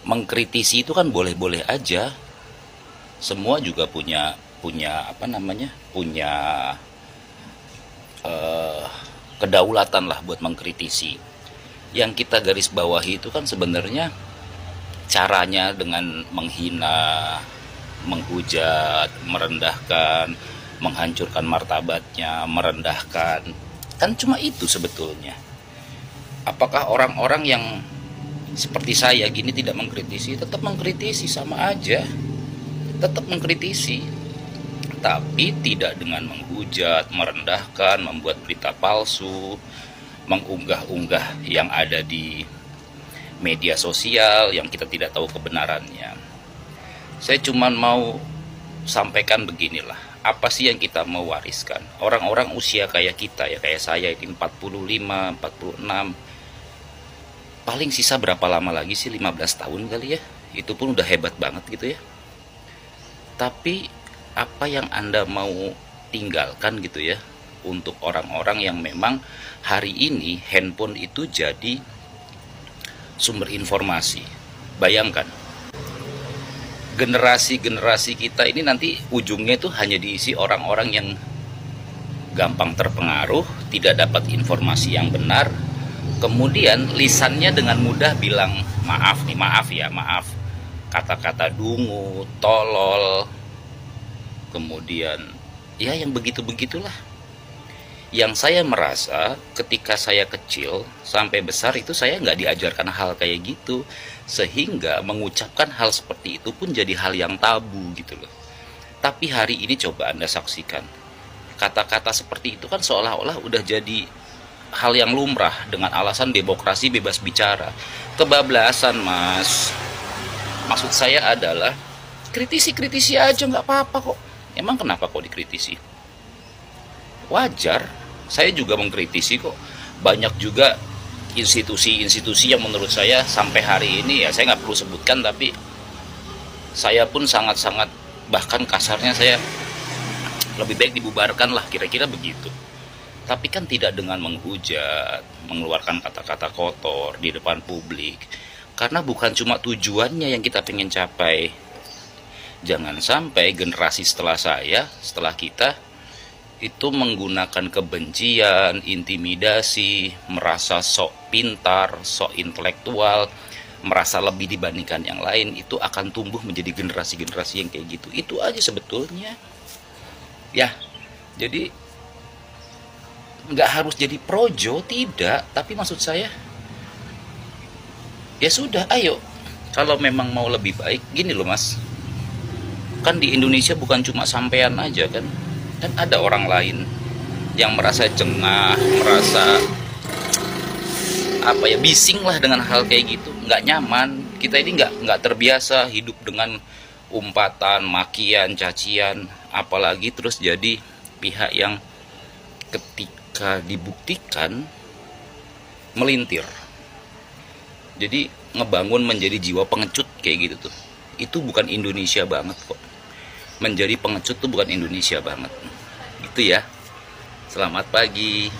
mengkritisi itu kan boleh-boleh aja. Semua juga punya punya apa namanya? Punya eh, kedaulatan lah buat mengkritisi. Yang kita garis bawahi itu kan sebenarnya caranya dengan menghina, menghujat, merendahkan, menghancurkan martabatnya, merendahkan. Kan cuma itu sebetulnya. Apakah orang-orang yang seperti saya gini tidak mengkritisi? Tetap mengkritisi, sama aja. Tetap mengkritisi. Tapi tidak dengan menghujat, merendahkan, membuat berita palsu, mengunggah-unggah yang ada di media sosial yang kita tidak tahu kebenarannya. Saya cuma mau sampaikan beginilah, apa sih yang kita mau wariskan? Orang-orang usia kayak kita ya, kayak saya ini 45, 46, paling sisa berapa lama lagi sih, 15 tahun kali ya. Itu pun udah hebat banget gitu ya. Tapi apa yang Anda mau tinggalkan gitu ya untuk orang-orang yang memang hari ini handphone itu jadi sumber informasi. Bayangkan, generasi-generasi kita ini nanti ujungnya itu hanya diisi orang-orang yang gampang terpengaruh, tidak dapat informasi yang benar, kemudian lisannya dengan mudah bilang maaf nih, maaf ya, maaf. Kata-kata dungu, tolol, kemudian ya yang begitu-begitulah. Yang saya merasa ketika saya kecil sampai besar itu saya nggak diajarkan hal kayak gitu, sehingga mengucapkan hal seperti itu pun jadi hal yang tabu gitu loh. Tapi hari ini coba Anda saksikan, kata-kata seperti itu kan seolah-olah udah jadi hal yang lumrah dengan alasan demokrasi bebas bicara. Kebablasan, Mas. Maksud saya adalah kritisi-kritisi aja nggak apa-apa kok. Emang kenapa kok dikritisi? Wajar, saya juga mengkritisi kok. Banyak juga institusi-institusi yang menurut saya sampai hari ini, ya saya nggak perlu sebutkan, tapi saya pun sangat-sangat, bahkan kasarnya saya lebih baik dibubarkan lah, kira-kira begitu. Tapi kan tidak dengan menghujat, mengeluarkan kata-kata kotor di depan publik, karena bukan cuma tujuannya yang kita pengen capai. Jangan sampai generasi setelah saya, setelah kita, itu menggunakan kebencian, intimidasi, merasa sok pintar, sok intelektual, merasa lebih dibandingkan yang lain. Itu akan tumbuh menjadi generasi-generasi yang kayak gitu. Itu aja sebetulnya ya. Jadi nggak harus jadi projo, tidak, tapi maksud saya ya sudah, ayo, kalau memang mau lebih baik. Gini loh Mas, kan di Indonesia bukan cuma sampean aja kan ada orang lain yang merasa jengah, merasa apa ya, bising lah dengan hal kayak gitu, nggak nyaman. Kita ini nggak terbiasa hidup dengan umpatan, makian, cacian, apalagi terus jadi pihak yang ketika dibuktikan melintir. Jadi ngebangun menjadi jiwa pengecut kayak gitu tuh, itu bukan Indonesia banget kok. Menjadi pengecut tuh bukan Indonesia banget. Itu ya. Selamat pagi.